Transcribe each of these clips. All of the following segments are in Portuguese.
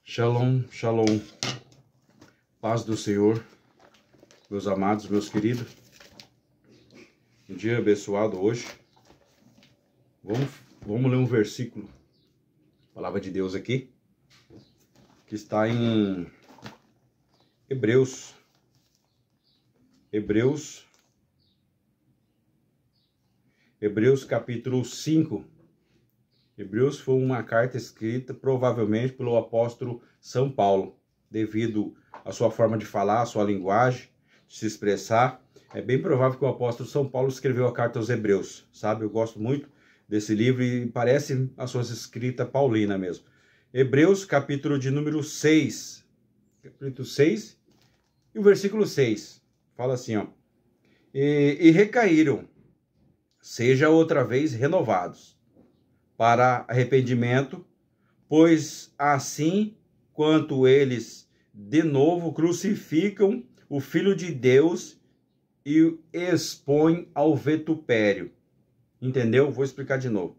Shalom, shalom, paz do Senhor, meus amados, meus queridos. Um dia abençoado hoje. Vamos ler um versículo, palavra de Deus aqui, que está em Hebreus capítulo 5. Hebreus foi uma carta escrita provavelmente pelo apóstolo São Paulo, devido à sua forma de falar, à sua linguagem, de se expressar. É bem provável que o apóstolo São Paulo escreveu a carta aos Hebreus, sabe? Eu gosto muito desse livro e parece a sua escrita paulina mesmo. Hebreus, capítulo de número 6. Capítulo 6 e o versículo 6. Fala assim, ó. E recaíram, seja outra vez renovados para arrependimento, pois assim quanto eles de novo crucificam o Filho de Deus e o expõem ao vitupério. Entendeu? Vou explicar de novo.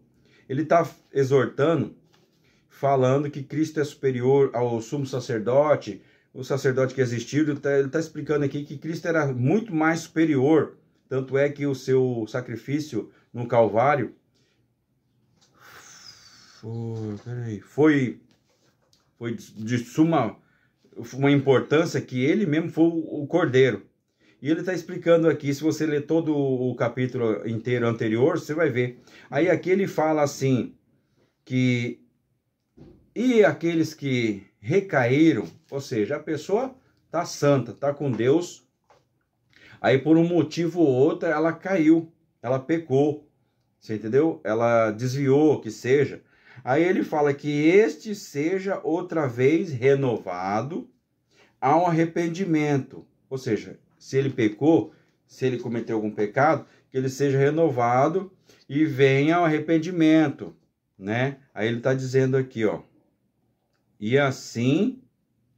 Ele está exortando, falando que Cristo é superior ao sumo sacerdote, o sacerdote que existiu. Ele está explicando aqui que Cristo era muito mais superior. Tanto é que o seu sacrifício no Calvário foi de suma uma importância, que ele mesmo foi o Cordeiro. E ele está explicando aqui, se você ler todo o capítulo inteiro anterior, você vai ver. Aí aqui ele fala assim, que e aqueles que recaíram, ou seja, a pessoa está santa, está com Deus, aí por um motivo ou outro ela caiu, ela pecou, você entendeu? Ela desviou, que seja. Aí ele fala que este seja outra vez renovado ao arrependimento. Ou seja, se ele pecou, se ele cometeu algum pecado, que ele seja renovado e venha ao arrependimento, né? Aí ele está dizendo aqui, ó. E assim,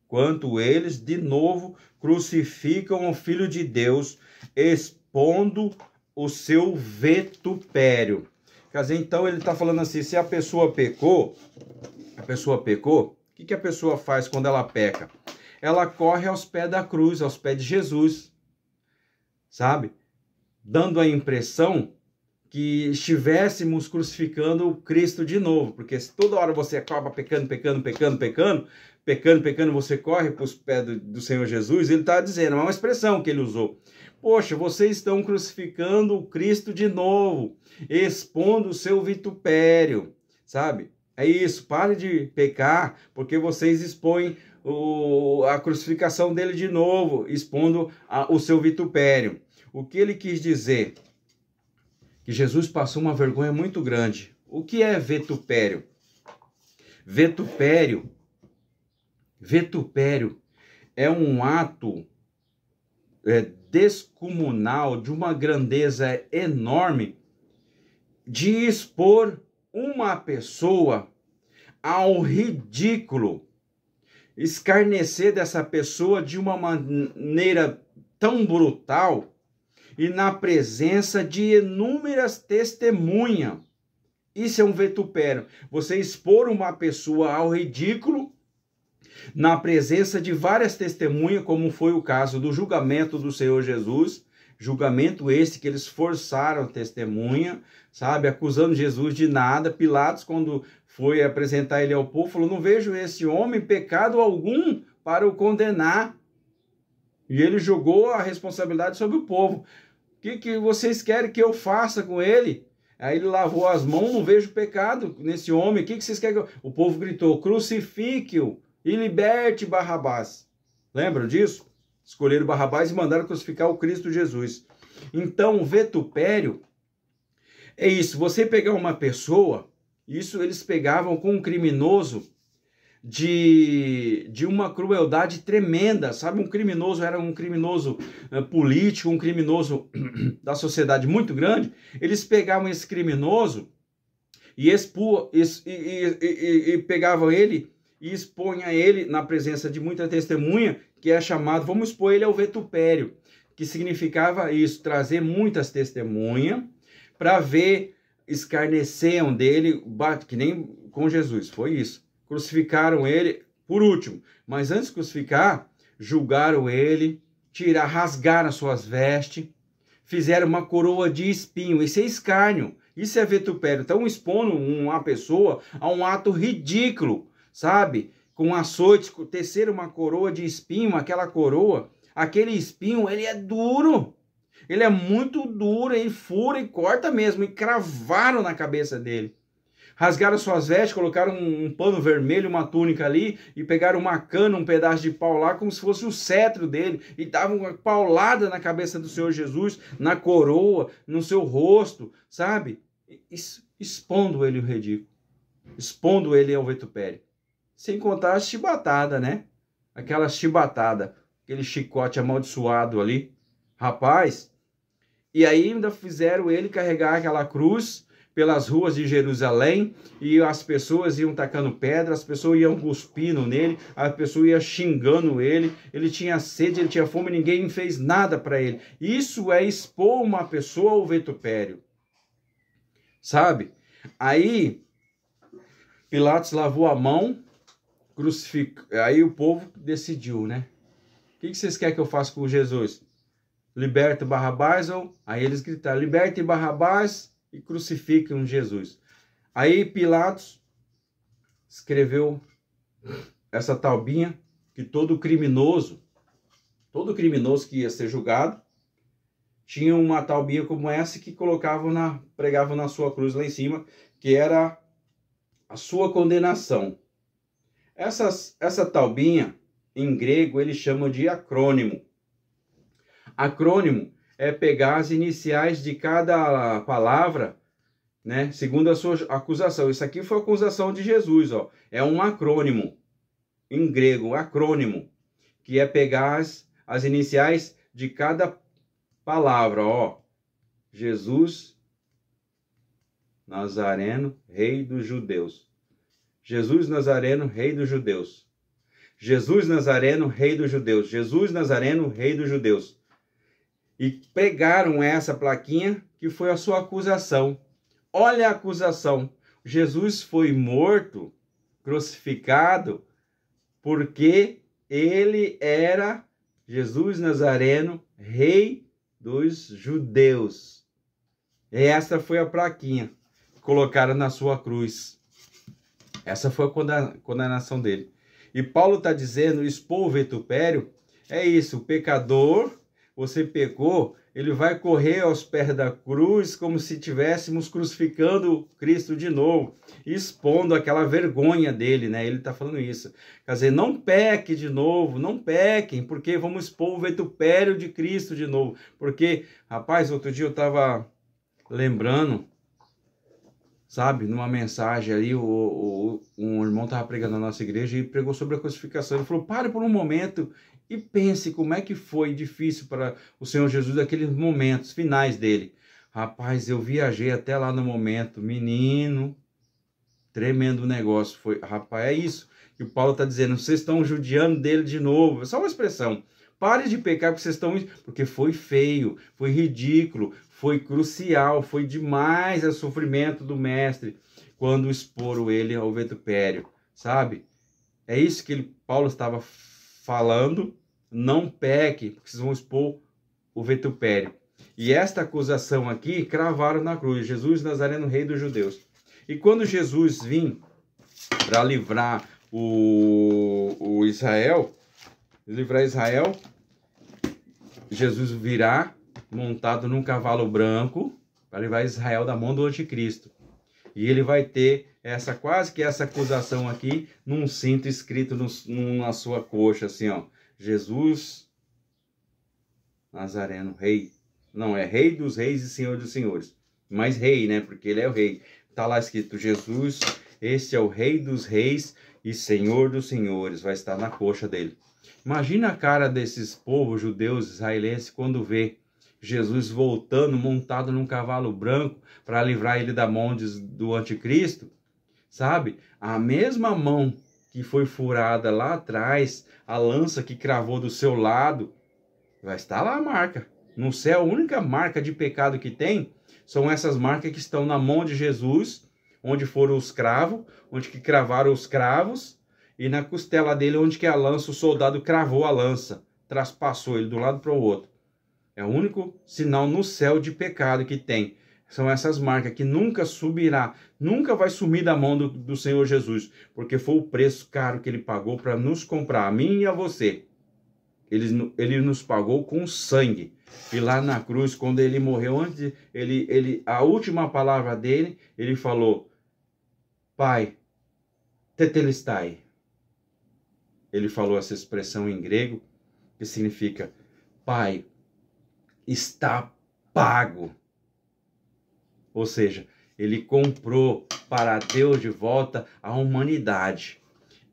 quanto eles de novo crucificam o Filho de Deus, expondo o seu vitupério. Quer dizer, então ele está falando assim, se a pessoa pecou, o que a pessoa faz quando ela peca? Ela corre aos pés da cruz, aos pés de Jesus, sabe? Dando a impressão que estivéssemos crucificando o Cristo de novo, porque se toda hora você acaba pecando, você corre para os pés do Senhor Jesus, ele está dizendo, é uma expressão que ele usou. Poxa, vocês estão crucificando o Cristo de novo, expondo o seu vitupério, sabe? É isso, pare de pecar, porque vocês expõem a crucificação dele de novo, expondo o seu vitupério. O que ele quis dizer? Que Jesus passou uma vergonha muito grande. O que é vitupério? Vitupério é um ato descomunal, de uma grandeza enorme, de expor uma pessoa ao ridículo, escarnecer dessa pessoa de uma maneira tão brutal e na presença de inúmeras testemunhas. Isso é um vitupério. Você expor uma pessoa ao ridículo na presença de várias testemunhas, como foi o caso do julgamento do Senhor Jesus, julgamento esse que eles forçaram a testemunha, sabe, acusando Jesus de nada. Pilatos, quando foi apresentar ele ao povo, falou, não vejo esse homem pecado algum para o condenar. E ele jogou a responsabilidade sobre o povo. O que vocês querem que eu faça com ele? Aí ele lavou as mãos, não vejo pecado nesse homem. O que vocês querem que eu... O povo gritou, crucifique-o e liberte Barrabás. Lembram disso? Escolheram Barrabás e mandaram crucificar o Cristo Jesus. Então, o vitupério é isso. Você pegar uma pessoa, isso eles pegavam com um criminoso de uma crueldade tremenda, sabe? Um criminoso era um criminoso político, um criminoso da sociedade muito grande. Eles pegavam esse criminoso e pegavam ele e expunha ele na presença de muita testemunha, que é chamado, vamos expor ele ao vitupério, que significava isso, trazer muitas testemunhas para ver, escarneciam dele, que nem com Jesus, foi isso. Crucificaram ele Por último, mas antes de crucificar, julgaram ele, rasgaram as suas vestes, fizeram uma coroa de espinho. Isso é escárnio, isso é vitupério. Estão expondo uma pessoa a um ato ridículo, sabe? Com açoites, teceram uma coroa de espinho, aquela coroa, aquele espinho, ele é duro. Ele é muito duro, ele fura e corta mesmo, e cravaram na cabeça dele. Rasgaram suas vestes, colocaram um pano vermelho, uma túnica ali, e pegaram uma cana, um pedaço de pau lá, como se fosse o cetro dele, e davam uma paulada na cabeça do Senhor Jesus, na coroa, no seu rosto, sabe? Expondo ele o ridículo, expondo ele ao vitupério. Sem contar a chibatada, né? Aquela chibatada, aquele chicote amaldiçoado ali. Rapaz, e aí ainda fizeram ele carregar aquela cruz pelas ruas de Jerusalém, e as pessoas iam tacando pedra, as pessoas iam cuspindo nele, a pessoa ia xingando ele tinha sede, ele tinha fome, ninguém fez nada para ele. Isso é expor uma pessoa ao vitupério, sabe? Aí Pilatos lavou a mão, crucificou, aí o povo decidiu, né? O que vocês querem que eu faça com Jesus? Liberte Barrabás, ou... Aí eles gritaram, liberte Barrabás e crucifiquem Jesus. Aí Pilatos escreveu essa taubinha que todo criminoso que ia ser julgado, tinha uma taubinha como essa que pregavam na sua cruz lá em cima, que era a sua condenação. Essa taubinha, em grego, eles chamam de acrônimo. Acrônimo é pegar as iniciais de cada palavra, né, segundo a sua acusação. Isso aqui foi a acusação de Jesus, ó. É um acrônimo, em grego, um acrônimo, que é pegar as iniciais de cada palavra, ó. Jesus Nazareno, rei dos judeus. Jesus Nazareno, rei dos judeus. Jesus Nazareno, rei dos judeus. Jesus Nazareno, rei dos judeus. E pregaram essa plaquinha que foi a sua acusação. Olha a acusação. Jesus foi morto, crucificado, porque ele era Jesus Nazareno, rei dos judeus. E essa foi a plaquinha que colocaram na sua cruz. Essa foi a condenação dele. E Paulo está dizendo, expor o vitupério, é isso, o pecador, você pecou, ele vai correr aos pés da cruz como se estivéssemos crucificando Cristo de novo, expondo aquela vergonha dele, né? Ele está falando isso. Quer dizer, não peque de novo, não pequem, porque vamos expor o vitupério de Cristo de novo. Porque, rapaz, outro dia eu estava lembrando, sabe, numa mensagem ali, um irmão estava pregando na nossa igreja e pregou sobre a crucificação. Ele falou, pare por um momento e pense como é que foi difícil para o Senhor Jesus naqueles momentos finais dele. Rapaz, eu viajei até lá no momento, menino, tremendo negócio. Foi, rapaz, é isso que o Paulo está dizendo, vocês estão judiando dele de novo. É só uma expressão. Pare de pecar porque vocês estão... Porque foi feio, foi ridículo, foi crucial, foi demais o sofrimento do mestre quando exporam ele ao vitupério, sabe? É isso que Paulo estava falando. Não peque, porque vocês vão expor o vitupério. E esta acusação aqui, cravaram na cruz. Jesus Nazareno, rei dos judeus. E quando Jesus vim para livrar o Israel, Jesus virá montado num cavalo branco para levar Israel da mão do anticristo. E ele vai ter quase que essa acusação aqui num cinto escrito na sua coxa, assim, ó. Jesus Nazareno, rei. Não, é rei dos reis e senhor dos senhores. Mas rei, né? Porque ele é o rei. Tá lá escrito, Jesus, este é o rei dos reis e senhor dos senhores. Vai estar na coxa dele. Imagina a cara desses povos judeus israelenses quando vê Jesus voltando, montado num cavalo branco para livrar ele da mão do anticristo. Sabe? A mesma mão que foi furada lá atrás, a lança que cravou do seu lado, vai estar lá a marca. No céu, a única marca de pecado que tem são essas marcas que estão na mão de Jesus, onde foram os cravos, onde que cravaram os cravos, e na costela dele, onde que é a lança, o soldado cravou a lança, traspassou ele de um lado para o outro. É o único sinal no céu de pecado que tem. São essas marcas que nunca subirá, nunca vai sumir da mão do Senhor Jesus, porque foi o preço caro que ele pagou para nos comprar, a mim e a você. Ele nos pagou com sangue. E lá na cruz, quando ele morreu, antes, a última palavra dele, ele falou: Pai, tetelestai. Ele falou essa expressão em grego, que significa: Pai, está pago. Ou seja, ele comprou para Deus de volta a humanidade.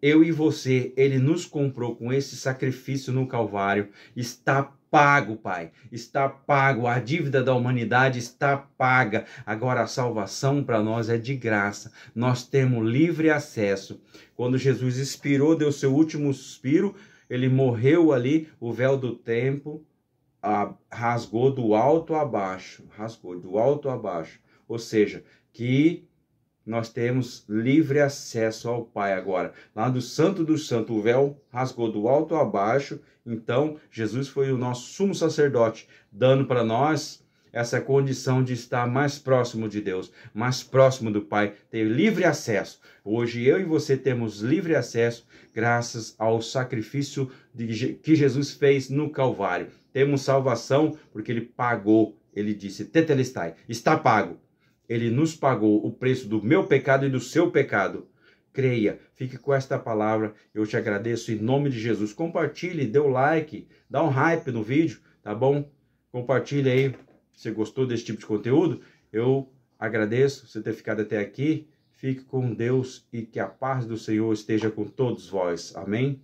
Eu e você, ele nos comprou com esse sacrifício no Calvário. Está pago, Pai. Está pago. A dívida da humanidade está paga. Agora a salvação para nós é de graça. Nós temos livre acesso. Quando Jesus expirou, deu seu último suspiro, ele morreu ali, o véu do templo rasgou do alto a baixo. Rasgou do alto a baixo. Ou seja, que nós temos livre acesso ao Pai agora. Lá do Santo do Santo, o véu rasgou do alto a baixo. Então, Jesus foi o nosso sumo sacerdote, dando para nós essa condição de estar mais próximo de Deus, mais próximo do Pai, ter livre acesso. Hoje eu e você temos livre acesso graças ao sacrifício que Jesus fez no Calvário. Temos salvação porque ele pagou. Ele disse: tetelestai, está pago. Ele nos pagou o preço do meu pecado e do seu pecado. Creia, fique com esta palavra. Eu te agradeço em nome de Jesus. Compartilhe, dê o like, dá um hype no vídeo, tá bom? Compartilhe aí, se você gostou desse tipo de conteúdo. Eu agradeço você ter ficado até aqui. Fique com Deus e que a paz do Senhor esteja com todos vós. Amém?